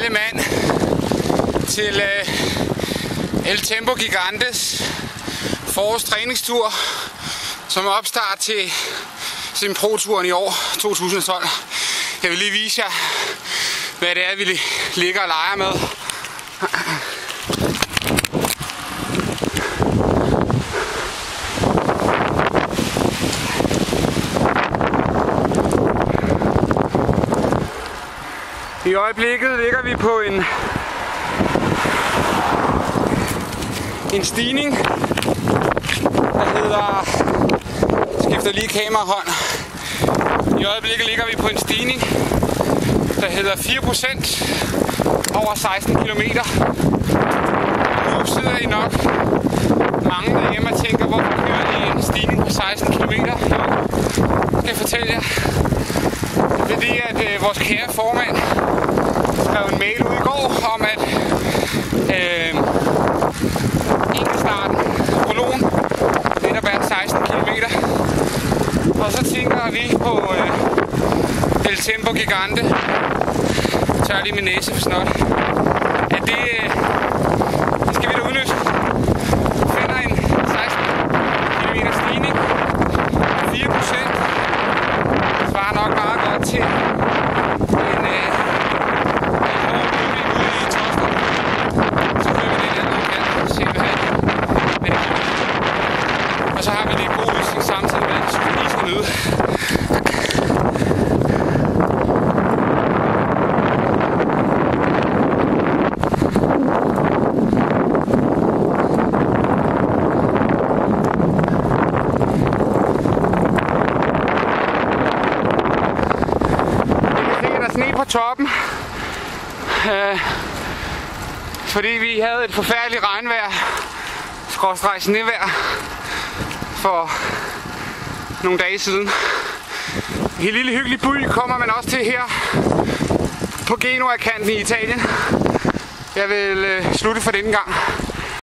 rette mand til El Tempo Gigantes forårstræningstur som opstart til Pro-turen i år 2012. Jeg vil lige vise jer, hvad det er, vi ligger og leger med. I øjeblikket ligger vi på en stigning, der hedder, skifter lige kamerahånd. I øjeblikket ligger vi på en stigning, der hedder 4% over 16 km. Nu sidder I nok mange derhjemme og tænker, hvorfor kører I en stigning på 16 km? Jeg skal fortælle jer. Det er det, at vores kære formand skrev en mail ud i går om, at enkeltstarten, prologen, netop er 16 km. Og så tænker vi på El Tempo Gigante. Jeg tør lige min næse for snot. At det skal vi da udnytte. Vi finder en 16 km stigning. 4%. Det svarer nok meget godt til en hård bygning ude i Tostrup. Så kører vi det der, når vi kan se, hvad det er. Og så har vi lidt god udsigt samtidig med, så vi lige skal nyde. På toppen, fordi vi havde et forfærdeligt regnvejr, /snevejr, for nogle dage siden. En lille hyggelig by kommer man også til her på Genoa-kanten i Italien. Jeg vil slutte for denne gang.